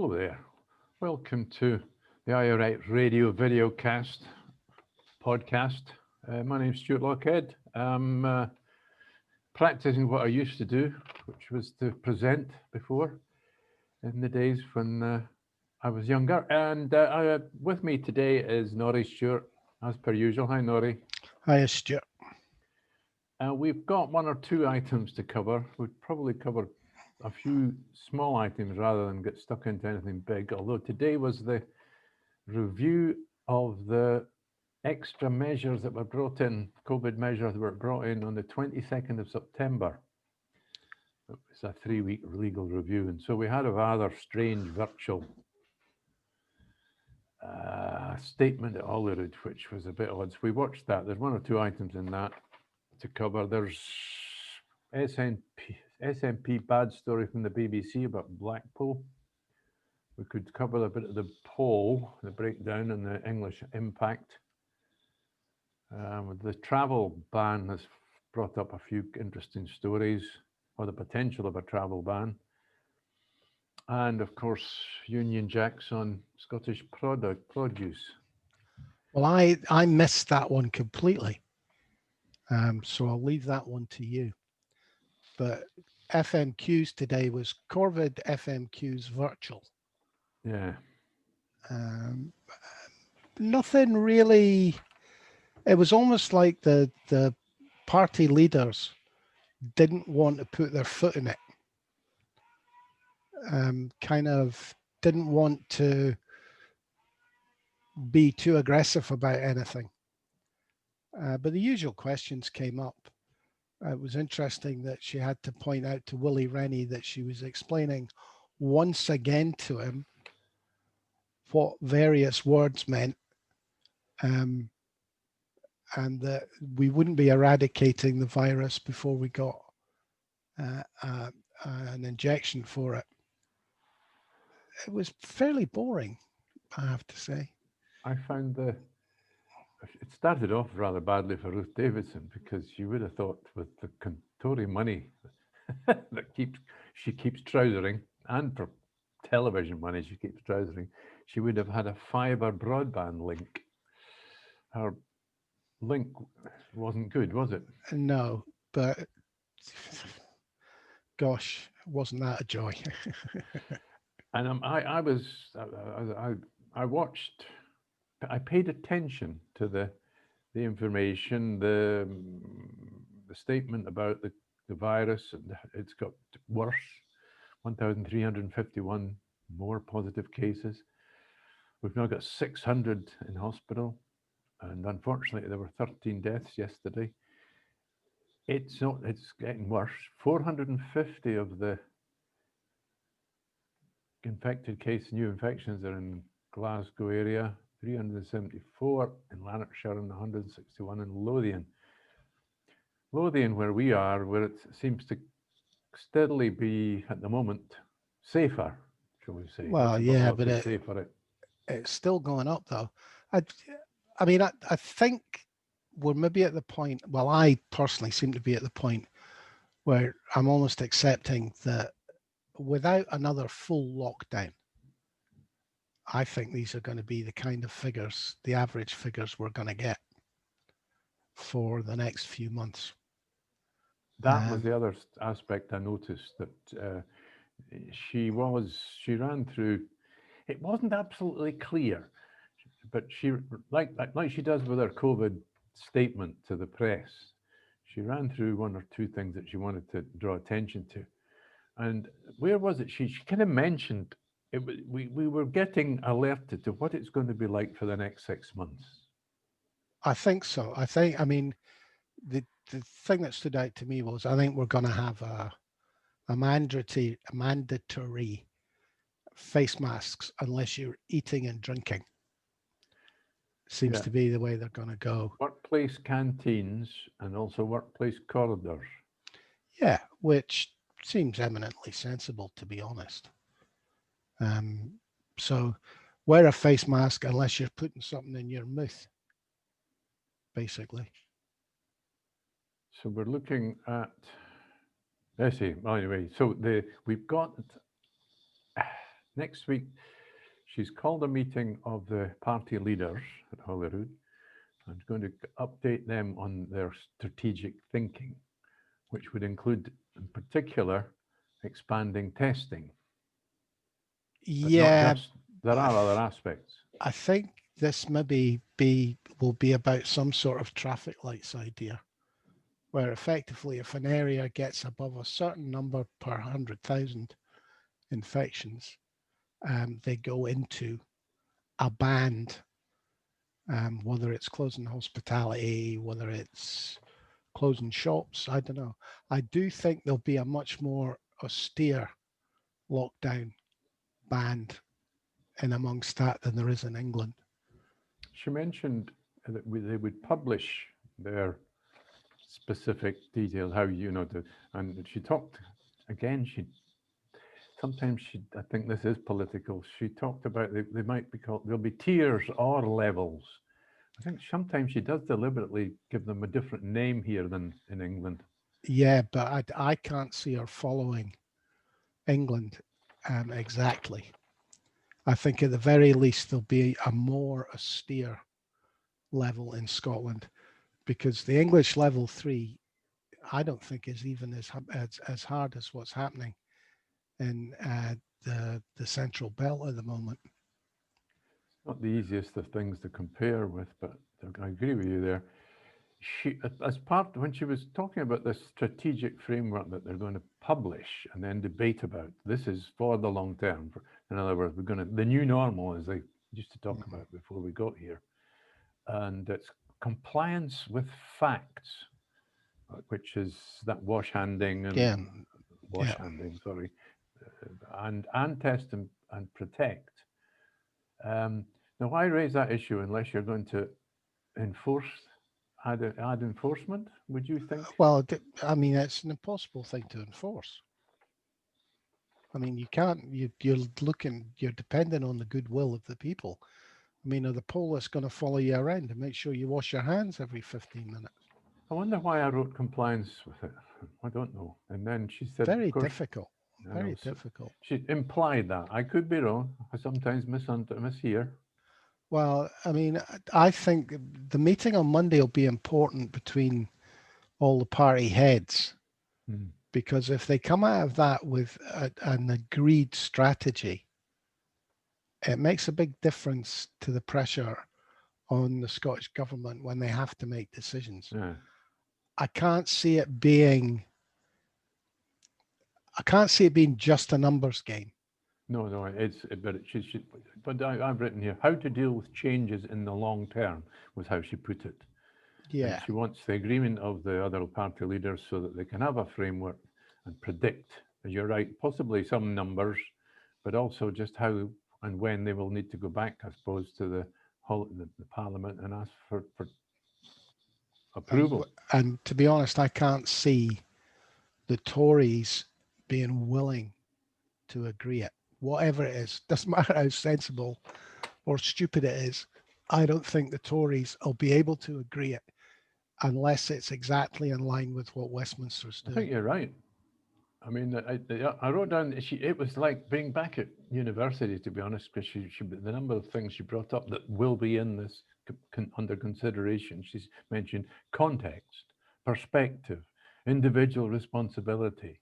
Hello there. Welcome to the IRA Radio videocast podcast. My name's Stuart Lockhead. I'm practicing what I used to do, which was to present before in the days when I was younger. And with me today is Norrie Stewart, as per usual. Hi, Norrie. Hi, Stuart. We've got one or two items to cover. We'd probably cover a few small items rather than get stuck into anything big, although today was the review of the extra measures that were brought in, COVID measures that were brought in on the 22nd of September. It was a 3-week legal review, and so we had a rather strange virtual statement at Holyrood, which was a bit odd. So we watched that. There's one or two items in that to cover. There's SNPBaad story from the BBC about Blackpool. We could cover a bit of the poll, the breakdown and the English impact. The travel ban has brought up a few interesting stories, or the potential of a travel ban. And of course, Union Jacks on Scottish produce. Well, I missed that one completely. So I'll leave that one to you. But FMQs today was Corvid FMQs virtual. Yeah. Nothing really. It was almost like the party leaders didn't want to put their foot in it. Kind of didn't want to be too aggressive about anything. But the usual questions came up. It was interesting that she had to point out to Willie Rennie that she was explaining once again to him what various words meant, and that we wouldn't be eradicating the virus before we got an injection for it. It was fairly boring, I have to say. I found it started off rather badly for Ruth Davidson, because you would have thought with the Tory money that she keeps trousering, and for television money she keeps trousering, she would have had a fibre broadband link. Her link wasn't good, was it? No, but gosh, wasn't that a joy? And I watched, I paid attention to the information, the statement about the virus, and it's got worse. 1,351 more positive cases. We've now got 600 in hospital, and unfortunately there were 13 deaths yesterday. It's getting worse. 450 of the infected new infections are in Glasgow area, 374 in Lanarkshire, and 161 in Lothian. Lothian, where we are, where it seems to steadily be at the moment safer, shall we say? Well, yeah, but it's still going up though. I mean, I think we're maybe at the point, well, I personally seem to be at the point where I'm almost accepting that without another full lockdown, I think these are going to be the kind of figures, the average figures we're going to get for the next few months. That was the other aspect I noticed, that she ran through, it wasn't absolutely clear, but she, like she does with her COVID statement to the press, she ran through one or two things that she wanted to draw attention to. And where was it? She kind of mentioned it. We were getting alerted to what it's going to be like for the next 6 months. I think so. I mean, the thing that stood out to me was, I think we're going to have a mandatory face masks unless you're eating and drinking. Seems to be the way they're going to go. Workplace canteens and also workplace corridors. Yeah, which seems eminently sensible, to be honest. So wear a face mask unless you're putting something in your mouth, basically. So we're looking at, let's see, anyway, so we've got next week, she's called a meeting of the party leaders at Holyrood and going to update them on their strategic thinking, which would include, in particular, expanding testing. But Yeah, not just, there are other aspects. I think this maybe will be about some sort of traffic lights idea, where effectively if an area gets above a certain number per 100,000 infections, they go into a band, whether it's closing hospitality, whether it's closing shops, I don't know. I do think there'll be a much more austere lockdown band in amongst that than there is in England. She mentioned that they would publish their specific details, how and she talked again. I think this is political. She talked about they might be called, there'll be tiers or levels. I think sometimes she does deliberately give them a different name here than in England. Yeah, but I can't see her following England exactly. I think at the very least there'll be a more austere level in Scotland, because the English level 3, I don't think is even as hard as what's happening in the central belt at the moment. Not the easiest of things to compare with, but I agree with you there. She, as part, when she was talking about this strategic framework that they're going to publish and then debate about, this is for the long term. In other words, the new normal, as they used to talk about before we got here, and it's compliance with facts, which is that wash handing and sorry, and test and protect. Now, why raise that issue unless you're going to add enforcement, would you think? Well, I mean, it's an impossible thing to enforce. I mean, you can't, you're dependent on the goodwill of the people. I mean, are the police going to follow you around and make sure you wash your hands every 15 minutes? I wonder why I wrote compliance with it. I don't know. And then she said, very difficult. Very difficult. She implied that. I could be wrong. I sometimes mishear. Well, I mean, I think the meeting on Monday will be important between all the party heads, because if they come out of that with an agreed strategy, it makes a big difference to the pressure on the Scottish government when they have to make decisions. Yeah. I can't see it being just a numbers game. No, but I've written here, how to deal with changes in the long term was how she put it. Yeah. And she wants the agreement of the other party leaders so that they can have a framework and predict, as you're right, possibly some numbers, but also just how and when they will need to go back, I suppose, to the Parliament and ask for approval. And to be honest, I can't see the Tories being willing to agree it. Whatever it is, doesn't matter how sensible or stupid it is, I don't think the Tories will be able to agree it unless it's exactly in line with what Westminster's doing. I think you're right. I mean, I wrote down, it was like being back at university, to be honest, because the number of things she brought up that will be in this under consideration. She's mentioned context, perspective, individual responsibility.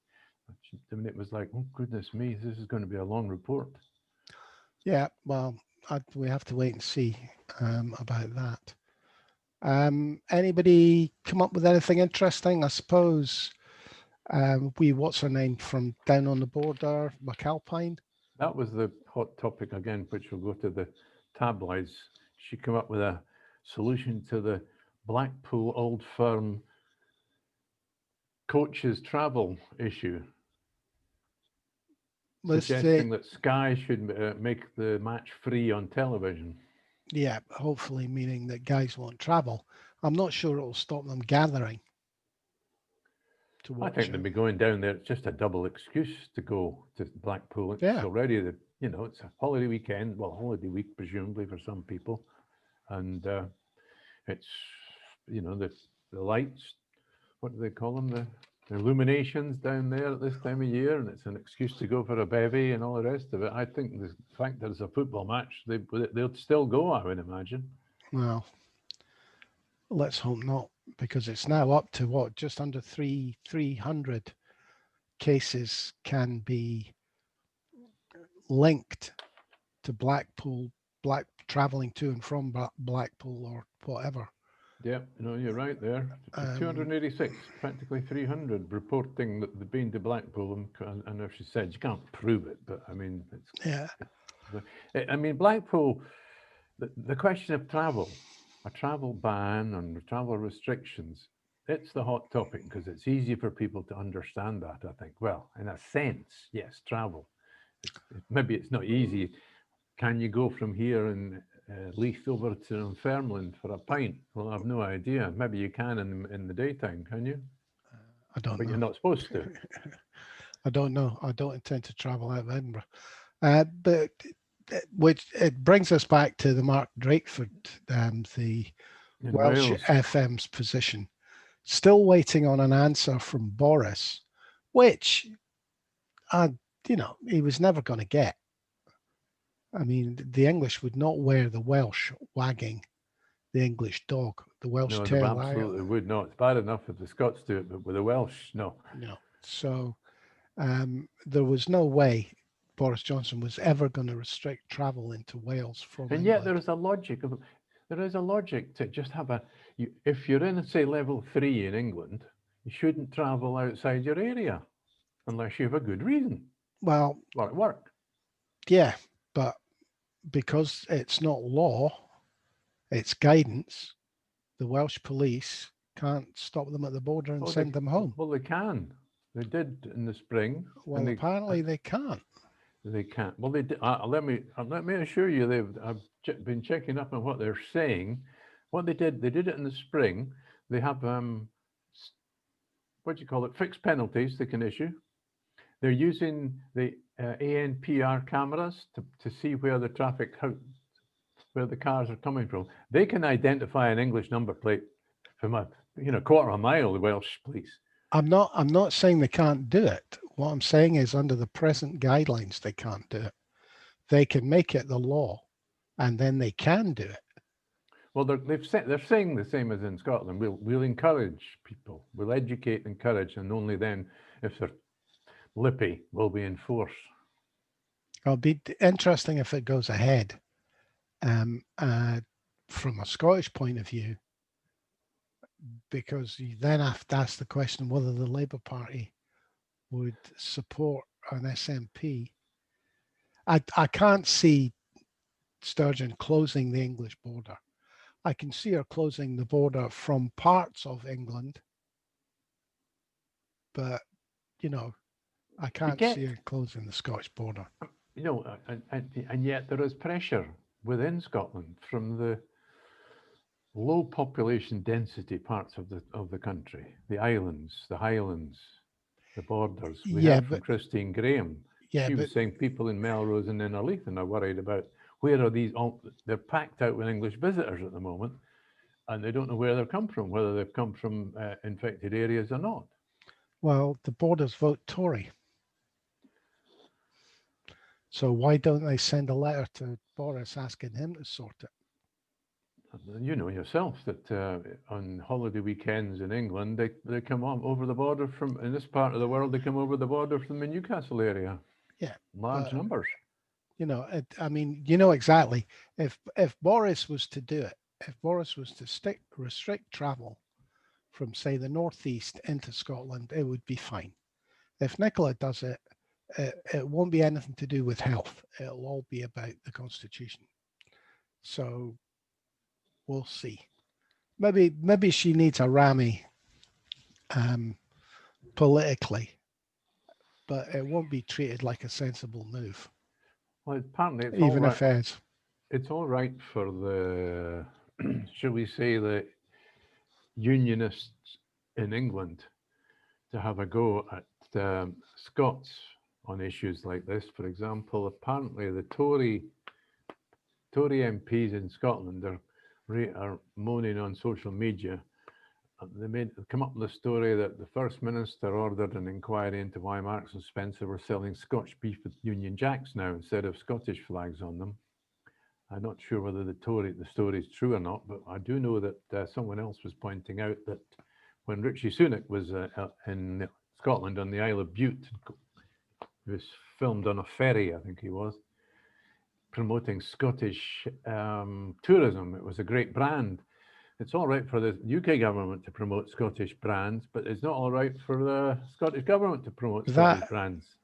I mean, it was like, oh, goodness me, this is going to be a long report. Yeah, well, we have to wait and see about that. Anybody come up with anything interesting? I suppose what's her name from down on the border, McAlpine? That was the hot topic again, which will go to the tabloids. She came up with a solution to the Blackpool Old Firm coaches travel issue, suggesting that Sky should make the match free on television. Yeah, hopefully meaning that guys won't travel. I'm not sure it will stop them gathering to watch. I think they'll be going down there. It's just a double excuse to go to Blackpool. It's already it's a holiday weekend, well, holiday week presumably for some people, and it's the lights. What do they call them? illuminations down there at this time of year, and it's an excuse to go for a bevy and all the rest of it. I think the fact there's a football match, they'll still go, I would imagine. Well, let's hope not, because it's now up to what, just under 300 cases can be linked to Blackpool, traveling to and from Blackpool or whatever. Yeah, you're right there. 286, practically 300 reporting that they've been to Blackpool. And as she said, you can't prove it, but I mean, I mean, Blackpool, the question of travel, a travel ban and travel restrictions, it's the hot topic because it's easy for people to understand that, I think. Well, in a sense, yes, travel. Maybe it's not easy. Can you go from here and Leith over to Dunfermline for a pint? Well, I've no idea. Maybe you can in the daytime, can you? I don't know. But you're not supposed to. I don't know. I don't intend to travel out of Edinburgh. But which it brings us back to the Mark Drakeford, the Welsh Wales. FM's position. Still waiting on an answer from Boris, which, he was never going to get. I mean, the English would not wear the Welsh wagging the English dog, the Welsh tail. No, absolutely would not. It's bad enough if the Scots do it, but with the Welsh, no. No. So there was no way Boris Johnson was ever going to restrict travel into Wales from And England. yet there is a logic to just have if you're in, say, level 3 in England, you shouldn't travel outside your area unless you have a good reason. Well, at work. Yeah, but because it's not law, it's guidance, the Welsh police can't stop them at the border and send them home. Well, they can. They did in the spring. Well, apparently they can't. They can't. Well, they did. Let me assure you, I've been checking up on what they're saying. What they did it in the spring. They have what do you call it? Fixed penalties they can issue. They're using the ANPR cameras to see where the where the cars are coming from. They can identify an English number plate from a quarter of a mile. The Welsh police. I'm not saying they can't do it. What I'm saying is, under the present guidelines, they can't do it. They can make it the law, and then they can do it. Well, they're saying the same as in Scotland. We'll encourage people. We'll educate, encourage, and only then, if they're lippy, will we enforce. It'll be interesting if it goes ahead. From a Scottish point of view, because you then have to ask the question whether the Labour Party would support an SNP. I can't see Sturgeon closing the English border. I can see her closing the border from parts of England, but I can't see her closing the Scottish border. And yet there is pressure within Scotland from the low population density parts of the country, the islands, the highlands, the borders. We heard from Christine Graham. She was saying people in Melrose and Innerleithen are worried about where are these. They're packed out with English visitors at the moment, and they don't know where they've come from, whether they've come from infected areas or not. Well, the borders vote Tory. So why don't they send a letter to Boris asking him to sort it? You know yourself that on holiday weekends in England, they come over the border from, in this part of the world, they come over the border from the Newcastle area. Yeah. Large numbers. I mean, exactly. If Boris was to do it, if Boris was to restrict travel from, say, the northeast into Scotland, it would be fine. If Nicola does it, it won't be anything to do with health. It'll all be about the Constitution. So we'll see. Maybe she needs a rammy politically, but it won't be treated like a sensible move. Well, apparently it's even all right. if it's It's all right for the, shall we say, the unionists in England to have a go at Scots on issues like this. For example, apparently the Tory MPs in Scotland are moaning on social media they come up with the story that the First Minister ordered an inquiry into why Marks and Spencer were selling Scotch beef with Union Jacks now instead of Scottish flags on them. I'm not sure whether the story is true or not, but I do know that someone else was pointing out that when Richie Sunak was in Scotland on the Isle of Bute, he was filmed on a ferry, I think he was, promoting Scottish tourism. It was a great brand. It's all right for the UK government to promote Scottish brands, but it's not all right for the Scottish government to promote Scottish brands.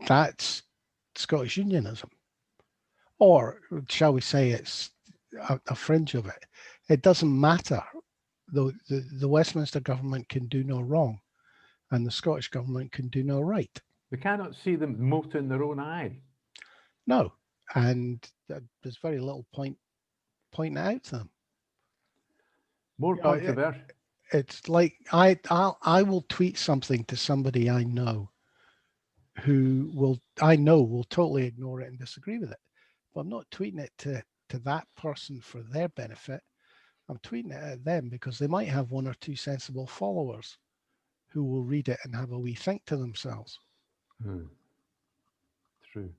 That's Scottish unionism. Or shall we say it's a fringe of it. It doesn't matter. The Westminster government can do no wrong and the Scottish government can do no right. They cannot see the mote in their own eye. No, and there's very little point pointing it out to them. More controversial. It's like I will tweet something to somebody I know who will totally ignore it and disagree with it. But I'm not tweeting it to that person for their benefit. I'm tweeting it at them because they might have one or two sensible followers who will read it and have a wee think to themselves. True.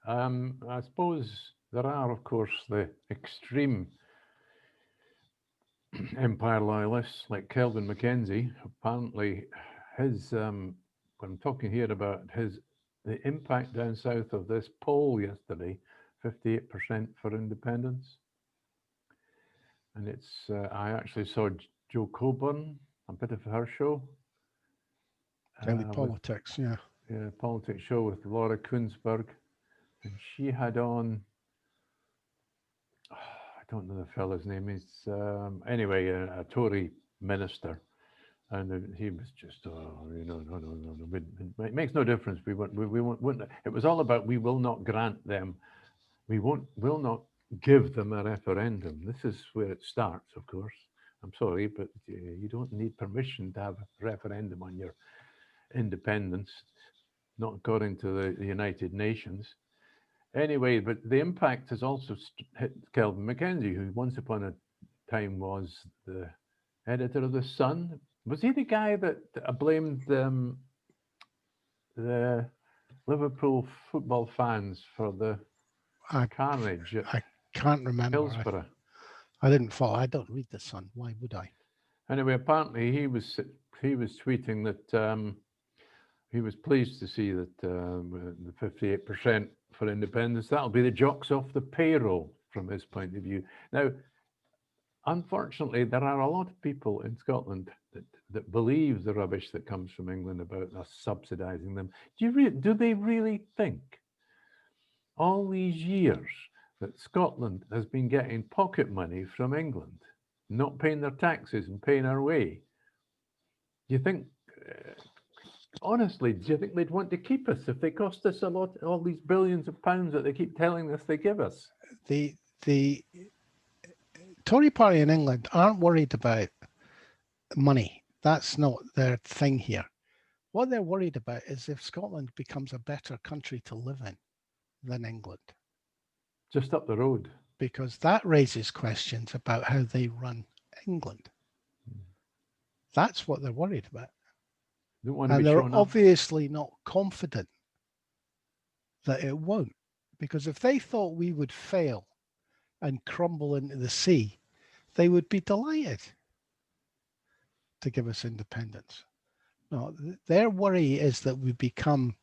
I suppose there are, of course, the extreme Empire loyalists like Kelvin Mackenzie. Apparently, his when I'm talking here about the impact down south of this poll yesterday, 58% for independence. And it's I actually saw Jo Coburn, a bit of her show. Daily Politics, yeah. Yeah, politics show with Laura Kuenssberg. And she had on, I don't know the fella's name. He's anyway a Tory minister, and he was just no. It makes no difference. We won't. It was all about we will not grant them. Will not give them a referendum. This is where it starts, of course. I'm sorry, but you don't need permission to have a referendum on your independence, not according to the United Nations. Anyway, but the impact has also hit Kelvin Mackenzie, who once upon a time was the editor of The Sun. Was he the guy that blamed the Liverpool football fans for the carnage? I can't remember. Hillsborough. I didn't follow. I don't read The Sun. Why would I? Anyway, apparently he was tweeting that he was pleased to see that the 58% for independence, that'll be the jocks off the payroll from his point of view. Now, unfortunately, there are a lot of people in Scotland that believe the rubbish that comes from England about us subsidising them. Do they really think all these years that Scotland has been getting pocket money from England, not paying their taxes and paying our way? Do you think... honestly, do you think they'd want to keep us if they cost us a lot, all these billions of pounds that they keep telling us they give us? The Tory party in England aren't worried about money. That's not their thing here. What they're worried about is if Scotland becomes a better country to live in than England. Just up the road. Because that raises questions about how they run England. That's what they're worried about. And they're obviously not confident that it won't. Because if they thought we would fail and crumble into the sea, they would be delighted to give us independence. No, their worry is that we become,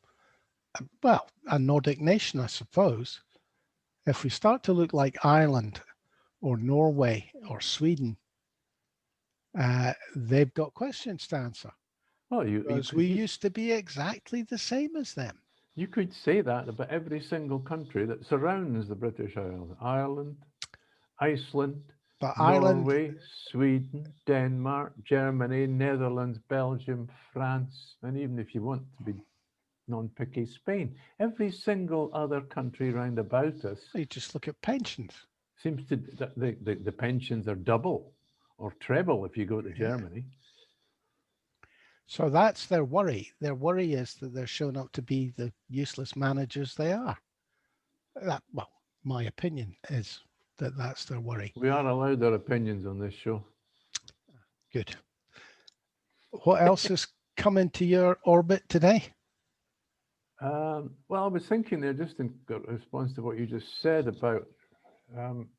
well, a Nordic nation, I suppose. If we start to look like Ireland or Norway or Sweden, they've got questions to answer. Well, because we used to be exactly the same as them. You could say that about every single country that surrounds the British Isles. Ireland, Iceland, Norway, Sweden, Denmark, Germany, Netherlands, Belgium, France, and even if you want to be non-picky, Spain. Every single other country round about us. You just look at pensions. Seems to the pensions are double or treble if you go to Germany. So that's their worry. Their worry is that they're shown up to be the useless managers they are. Well, my opinion is that that's their worry. We are allowed our opinions on this show. Good. What else has come into your orbit today? Well, I was thinking there just in response to what you just said about,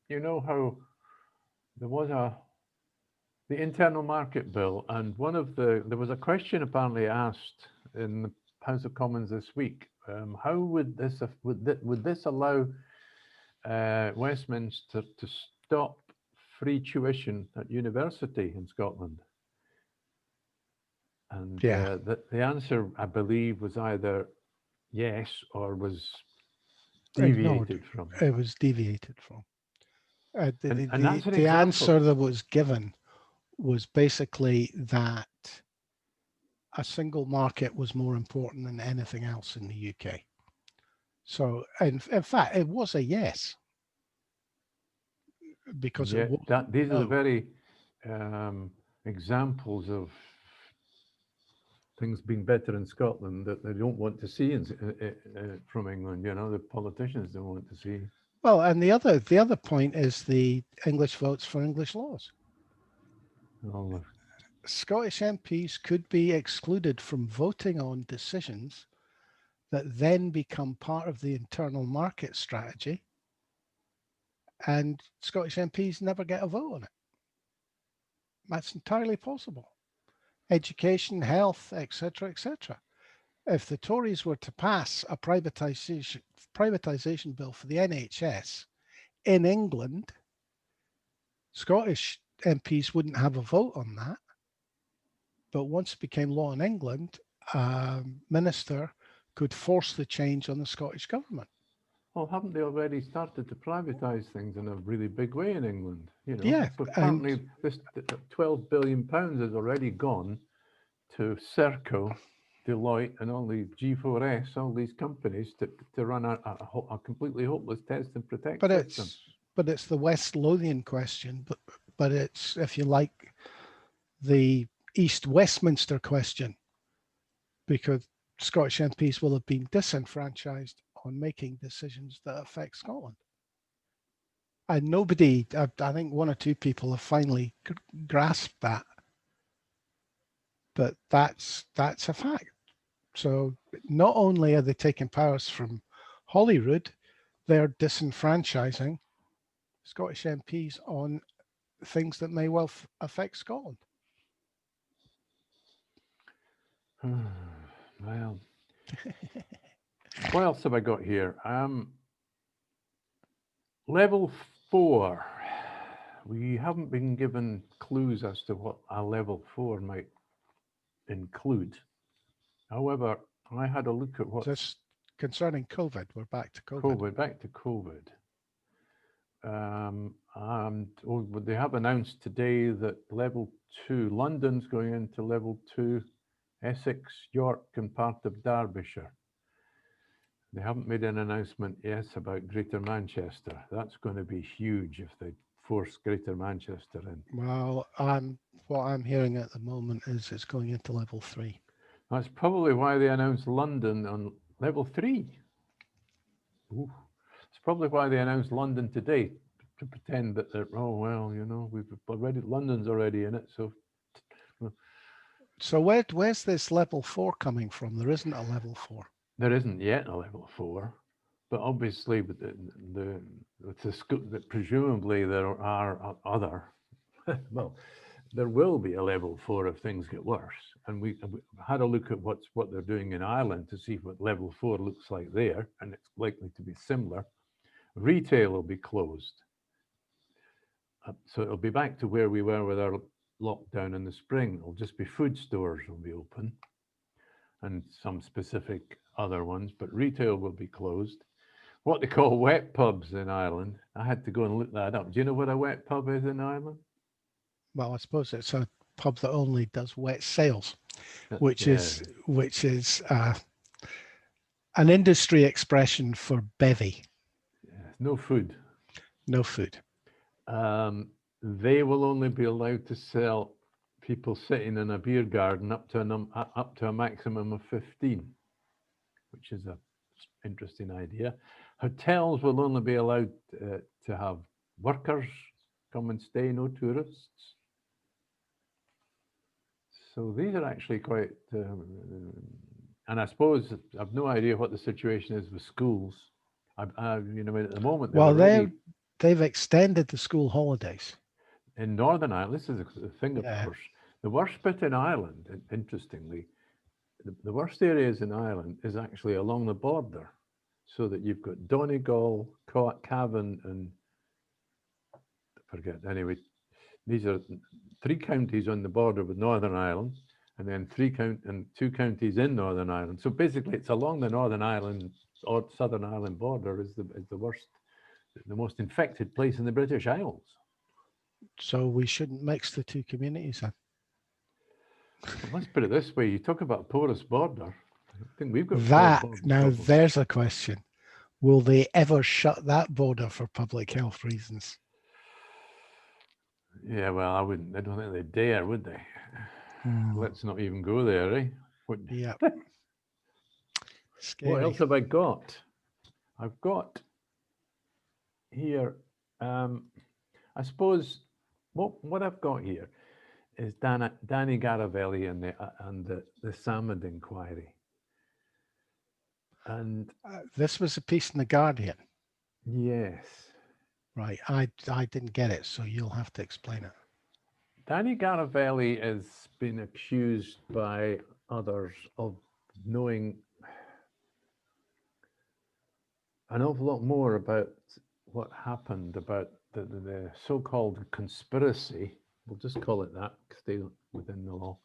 you know, how there was the internal market bill, and there was a question apparently asked in the House of Commons this week. How would this allow Westminster to stop free tuition at university in Scotland? And the answer, I believe, was either yes or was deviated from. It was deviated from. And that's an The example. answer that was given was basically that a single market was more important than anything else in the UK. So, in fact, it was a yes. Because these are the very examples of things being better in Scotland that they don't want to see from England. You know, the politicians don't want to see. Well, and the other point is the English votes for English laws. Scottish MPs could be excluded from voting on decisions that then become part of the internal market strategy, and Scottish MPs never get a vote on it. That's entirely possible. Education, health, etc., etc. If the Tories were to pass a privatisation bill for the NHS in England, Scottish MPs wouldn't have a vote on that. But once it became law in England, a minister could force the change on the Scottish government. Well, haven't they already started to privatise things in a really big way in England? You know, yeah. Apparently, this £12 billion has already gone to Serco, Deloitte, and all the G4S, all these companies to run a completely hopeless test and protect system. But it's the West Lothian question. But it's, if you like, the East Westminster question, because Scottish MPs will have been disenfranchised on making decisions that affect Scotland. And nobody, I think one or two people have finally grasped that. But that's a fact. So not only are they taking powers from Holyrood, they're disenfranchising Scottish MPs on things that may well affect Scotland. Well, what else have I got here? Level 4. We haven't been given clues as to what a level 4 might include. However, I had a look at what... Just concerning COVID, we're back to COVID. Back to COVID. And they have announced today that level 2, London's going into level 2, Essex, York, and part of Derbyshire. They haven't made an announcement yet about Greater Manchester. That's going to be huge if they force Greater Manchester in. Well, what I'm hearing at the moment is it's going into level 3. That's probably why they announced London on level 3. Ooh. It's probably why they announced London today, to pretend that they're, oh, well, you know, London's already in it, so... So where's this level 4 coming from? There isn't a level 4. There isn't yet a level 4, but obviously presumably there are other, well, there will be a level 4 if things get worse. And we had a look at what they're doing in Ireland to see what level 4 looks like there, and it's likely to be similar. Retail will be closed. So it'll be back to where we were with our lockdown in the spring. It'll just be food stores will be open and some specific other ones, but retail will be closed. What they call wet pubs in Ireland, I had to go and look that up. Do you know what a wet pub is in Ireland? Well, I suppose it's a pub that only does wet sales, which is an industry expression for bevy. No food. No food. They will only be allowed to sell people sitting in a beer garden up to a maximum of 15, which is an interesting idea. Hotels will only be allowed to have workers come and stay, no tourists. So these are actually quite, and I suppose I've no idea what the situation is with schools. You know, at the moment, they're Well, already they've extended the school holidays. in Northern Ireland. This is the thing, of Yeah. course. The worst bit in Ireland, interestingly, the worst areas in Ireland is actually along the border, so that you've got Donegal, Cavan, and I forget. Anyway, these are 3 counties on the border with Northern Ireland, and then 2 counties in Northern Ireland. So basically, it's along the Northern Ireland or Southern Ireland border is the worst, the most infected place in the British Isles. So we shouldn't mix the 2 communities then. Well, let's put it this way: you talk about a porous border. I think we've got That now problems. there's a question: will they ever shut that border for public health reasons? Yeah, well, I don't think they dare, would they? Let's not even go there, eh? Yeah. What else have I got? I've got here, I suppose, what I've got here is Dani Garavelli and the Salmond Inquiry. And this was a piece in the Guardian. Yes. Right. I didn't get it, so you'll have to explain it. Dani Garavelli has been accused by others of knowing an awful lot more about what happened, about the so-called conspiracy, we'll just call it that, stay within the law,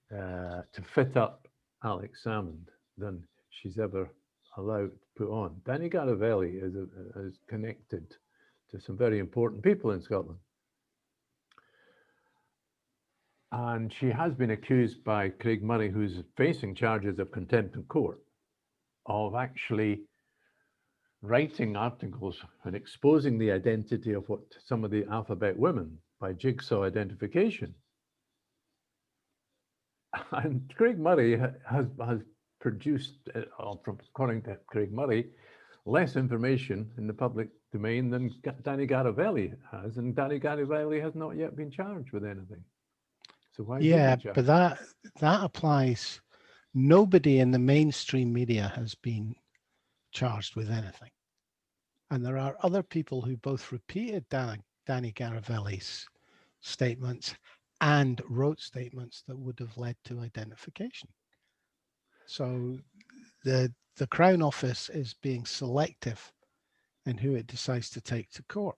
to fit up Alex Salmond than she's ever allowed to put on. Dani Garavelli is connected to some very important people in Scotland. And she has been accused by Craig Murray, who's facing charges of contempt in court, of actually writing articles and exposing the identity of what some of the alphabet women by jigsaw identification. And Craig Murray has produced, according to Craig Murray, less information in the public domain than Dani Garavelli has, and Dani Garavelli has not yet been charged with anything. So why? Yeah, but that applies. Nobody in the mainstream media has been charged with anything, and there are other people who both repeated Dani Garavelli's statements and wrote statements that would have led to identification. So the Crown Office is being selective in who it decides to take to court.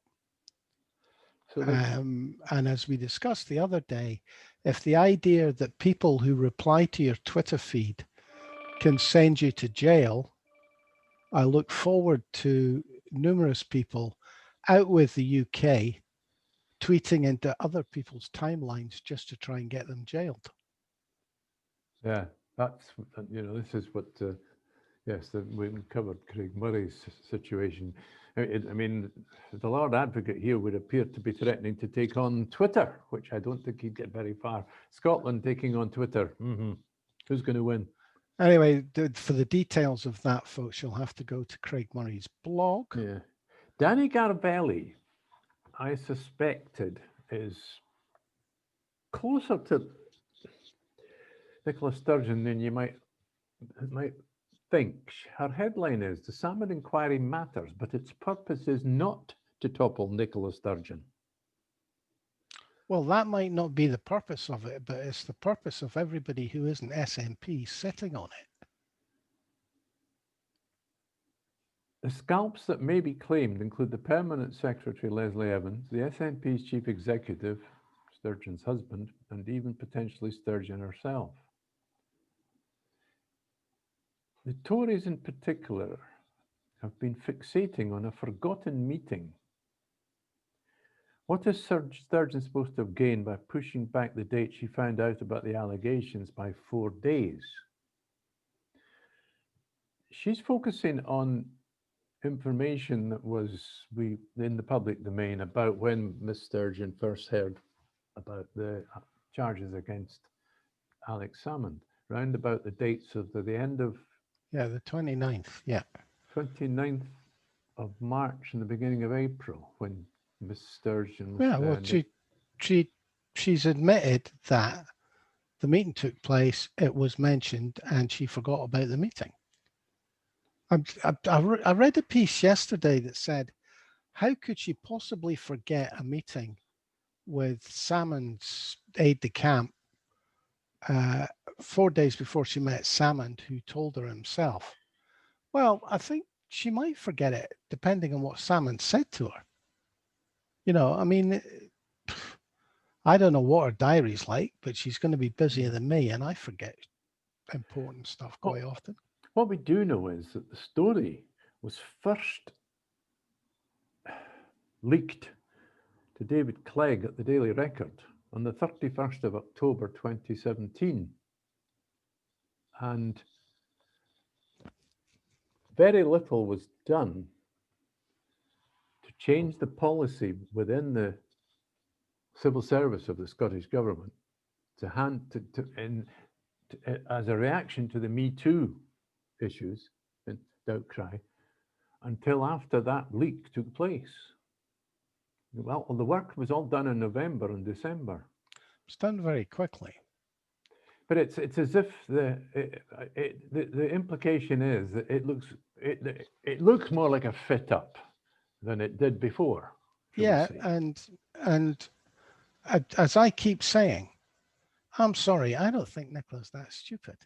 So and as we discussed the other day, if the idea that people who reply to your Twitter feed can send you to jail, I look forward to numerous people out with the UK tweeting into other people's timelines just to try and get them jailed. Yeah, that's, this is what, yes, we covered Craig Murray's situation. I mean, the Lord Advocate here would appear to be threatening to take on Twitter, which I don't think he'd get very far. Scotland taking on Twitter. Who's going to win? Anyway, for the details of that, folks, you'll have to go to Craig Murray's blog. Yeah. Dani Garavelli, I suspected, is closer to Nicola Sturgeon than you might think. Her headline is, "The Salmond Inquiry matters, but its purpose is not to topple Nicola Sturgeon." Well, that might not be the purpose of it, but it's the purpose of everybody who isn't SNP sitting on it. The scalps that may be claimed include the Permanent Secretary, Leslie Evans, the SNP's Chief Executive, Sturgeon's husband, and even potentially Sturgeon herself. The Tories in particular have been fixating on a forgotten meeting. What is Sturgeon supposed to have gained by pushing back the date she found out about the allegations by 4 days? She's focusing on information that was in the public domain about when Miss Sturgeon first heard about the charges against Alex Salmond, round about the dates of the end of... Yeah, the 29th, yeah. 29th of March and the beginning of April, when Miss Sturgeon was... Yeah, well, she's admitted that The meeting took place, it was mentioned, and she forgot about the meeting. I read a piece yesterday that said, how could she possibly forget a meeting with Salmond's aide-de-camp 4 days before she met Salmond, who told her himself? Well, I think she might forget it, depending on what Salmond said to her. You know, I mean, I don't know what her diary's like, but she's going to be busier than me, and I forget important stuff quite often. What we do know is that the story was first leaked to David Clegg at the Daily Record on the 31st of October 2017. And very little was done to change the policy within the civil service of the Scottish Government as a reaction to the Me Too issues and outcry until after that leak took place. Well, the work was all done in November and December. It's done very quickly. But it's as if the implication is that it looks more like a fit up than it did before. Yeah, and as I keep saying, I'm sorry, I don't think Nicola's that stupid,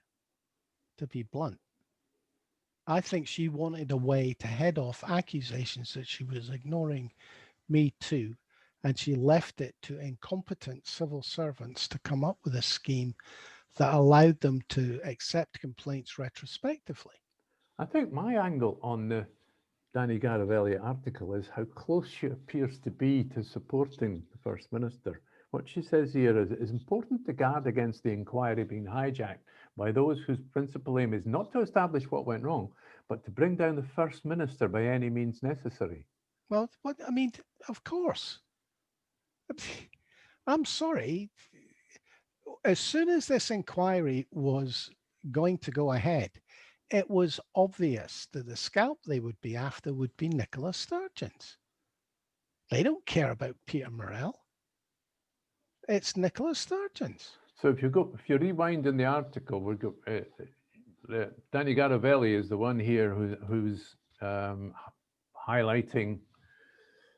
to be blunt. I think she wanted a way to head off accusations that she was ignoring Me Too, and she left it to incompetent civil servants to come up with a scheme that allowed them to accept complaints retrospectively. I think my angle on the Dani Garavelli article is how close she appears to be to supporting the First Minister. What she says here is it is important to guard against the inquiry being hijacked by those whose principal aim is not to establish what went wrong, but to bring down the First Minister by any means necessary. Well, I mean, of course. I'm sorry. As soon as this inquiry was going to go ahead, it was obvious that the scalp they would be after would be Nicola Sturgeon's. They don't care about Peter Morrell. It's Nicola Sturgeon's. So if you rewind in the article, we go. Dani Garavelli is the one here who's highlighting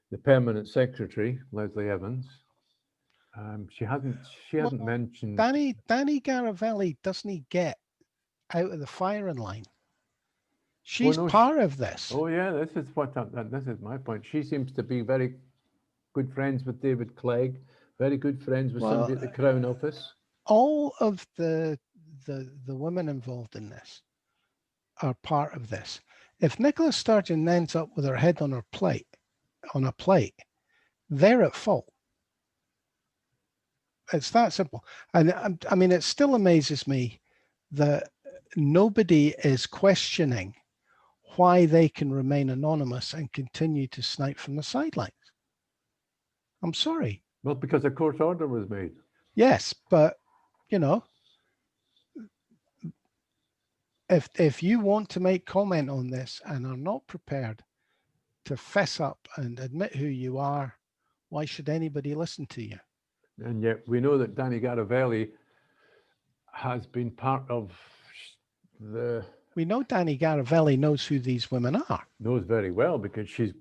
the permanent secretary, Leslie Evans. She hasn't mentioned. Dani Garavelli doesn't get out of the firing line. She's part of this. Oh yeah, this is my point. She seems to be very good friends with David Clegg, very good friends with somebody at the Crown Office. All of the women involved in this are part of this. If Nicola Sturgeon ends up with her head on a plate, they're at fault. It's that simple. And I mean, it still amazes me that nobody is questioning why they can remain anonymous and continue to snipe from the sidelines. I'm sorry. Well, because a court order was made. Yes, but you know, if you want to make comment on this and are not prepared to fess up and admit who you are, why should anybody listen to you? And yet we know that Dani Garavelli has been part of the... We know Dani Garavelli knows who these women are. Knows very well, because she's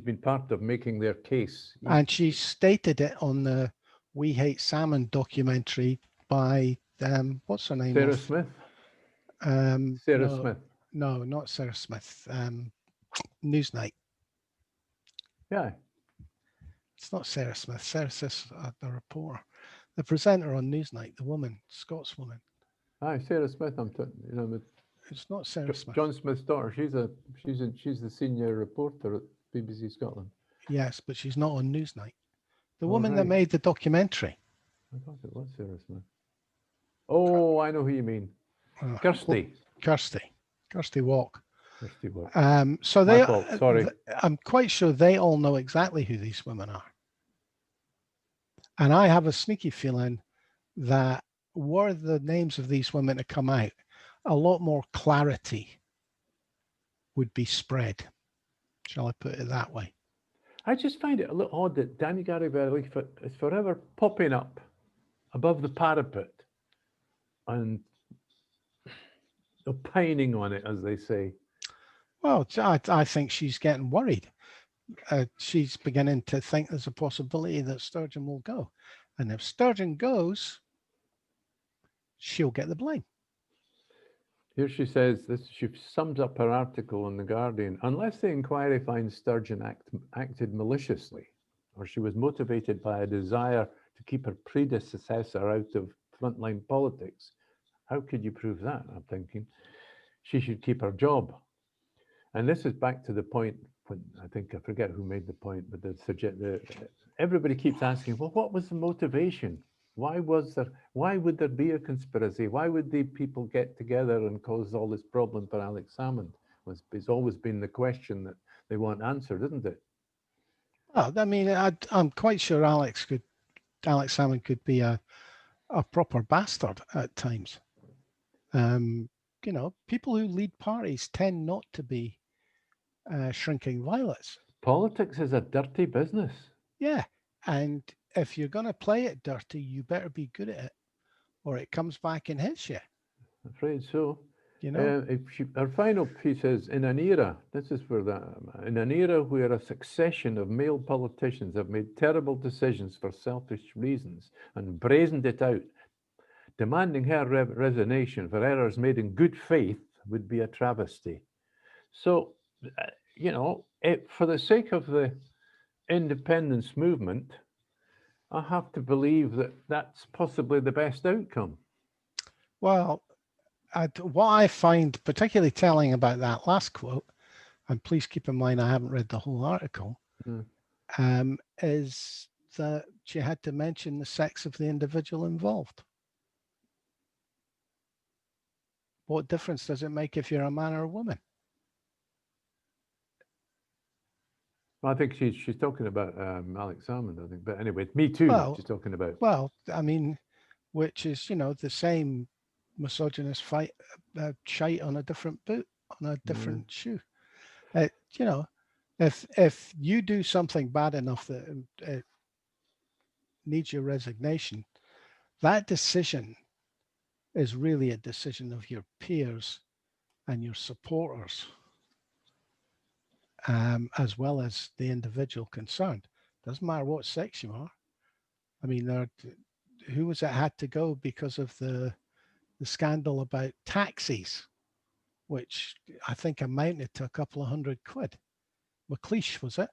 been part of making their case. And she stated it on the We Hate Salmon documentary by, what's her name? Sarah Smith? Sarah Smith. No, not Sarah Smith. Newsnight. Yeah. It's not Sarah Smith. Sarah Smith's the reporter. The presenter on Newsnight, the woman, Scots woman. Aye, Sarah Smith. It's not Sarah Smith. John Smith's daughter. She's the senior reporter at BBC Scotland. Yes, but she's not on Newsnight. The woman that made the documentary. I thought it was Sarah Smith. Oh, I know who you mean. Kirsty Walk. Kirsty Walk. So I'm quite sure they all know exactly who these women are. And I have a sneaky feeling that were the names of these women to come out, a lot more clarity would be spread. Shall I put it that way? I just find it a little odd that Dani Garavelli is forever popping up above the parapet and opining on it, as they say. Well, I think she's getting worried. She's beginning to think there's a possibility that Sturgeon will go. And if Sturgeon goes, she'll get the blame. Here she says, she sums up her article in The Guardian. Unless the inquiry finds Sturgeon acted maliciously, or she was motivated by a desire to keep her predecessor out of frontline politics, how could you prove that? I'm thinking she should keep her job. And this is back to the point when I think I forget who made the point, but everybody keeps asking, well, what was the motivation? Why would there be a conspiracy? Why would the people get together and cause all this problem for Alex Salmond? It's always been the question that they want answered, isn't it? Well, I mean, I'm quite sure Alex Salmond could be a proper bastard at times. You know, people who lead parties tend not to be shrinking violets. Politics is a dirty business. Yeah, and if you're going to play it dirty, you better be good at it, or it comes back and hits you. I'm afraid so. You know, her final piece is, in an era where a succession of male politicians have made terrible decisions for selfish reasons and brazened it out, demanding her resignation for errors made in good faith would be a travesty. So, you know, for the sake of the independence movement, I have to believe that that's possibly the best outcome. well, what I find particularly telling about that last quote, and please keep in mind I haven't read the whole article, is that she had to mention the sex of the individual involved. What difference does it make if you're a man or a woman? I think she's talking about Alex Salmond, I think. But anyway, Me Too, Well, she's talking about. Well, I mean, which is, you know, the same misogynist shite on a different boot, on a different shoe. You know, if you do something bad enough that it needs your resignation, that decision is really a decision of your peers and your supporters, as well as the individual concerned. Doesn't matter what sex you are. I mean, who was it had to go because of the scandal about taxis, which I think amounted to a couple of £100. McLeish, was it?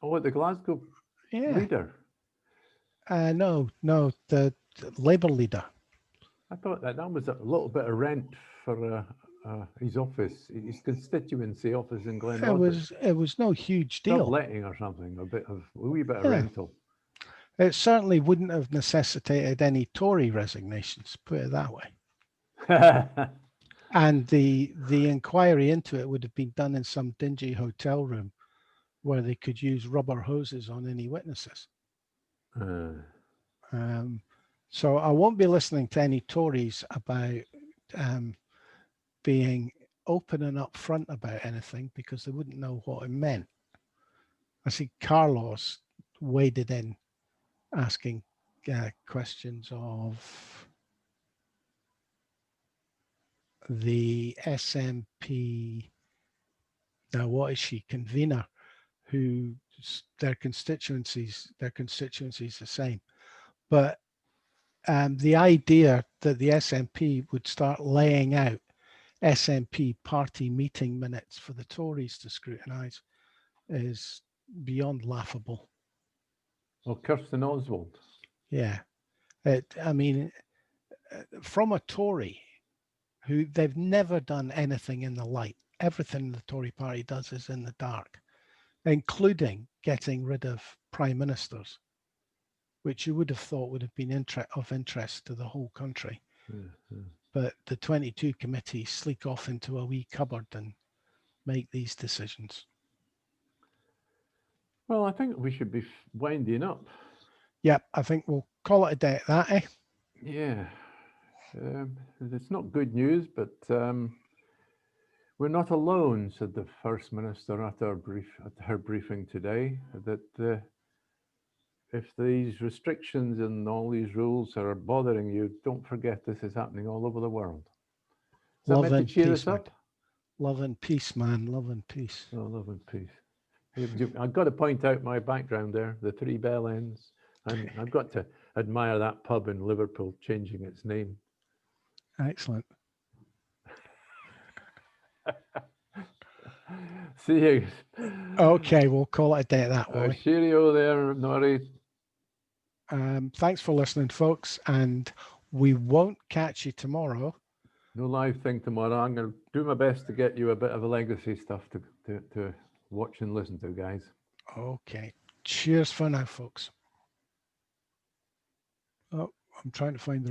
Oh, the Glasgow leader? No, the Labour leader. I thought that was a little bit of rent for his office, his constituency office in Glenrothes. It was no huge deal. Subletting or something, a wee bit of rental. It certainly wouldn't have necessitated any Tory resignations, put it that way. And the inquiry into it would have been done in some dingy hotel room where they could use rubber hoses on any witnesses. So I won't be listening to any Tories about being open and upfront about anything because they wouldn't know what it meant. I see Carlos waded in asking questions of the SNP, now what is she, convener, who their constituencies the same. But the idea that the SNP would start laying out SNP party meeting minutes for the Tories to scrutinise is beyond laughable. Well, Kirsten Oswald. Yeah. I mean, from a Tory who they've never done anything in the light. Everything the Tory party does is in the dark, including getting rid of prime ministers, which you would have thought would have been of interest to the whole country. But the 22 committees sleek off into a wee cupboard and make these decisions. Well, I think we should be winding up. Yep, I think we'll call it a day at that, eh? Yeah. It's not good news, but we're not alone, said the First Minister at her briefing today, that if these restrictions and all these rules are bothering you, don't forget this is happening all over the world. Is that Love meant to and cheer peace, us man. up? Love and peace, man. Love and peace. Oh, love and peace. I've got to point out my background there, the 3 bell ends. I've got to admire that pub in Liverpool changing its name. Excellent. See you. Okay, we'll call it a day at that, will we? Cheerio there, Norrie. Thanks for listening, folks, and we won't catch you tomorrow. No live thing tomorrow. I'm going to do my best to get you a bit of a legacy stuff to watch and listen to, guys. Okay. Cheers for now, folks. Oh, I'm trying to find the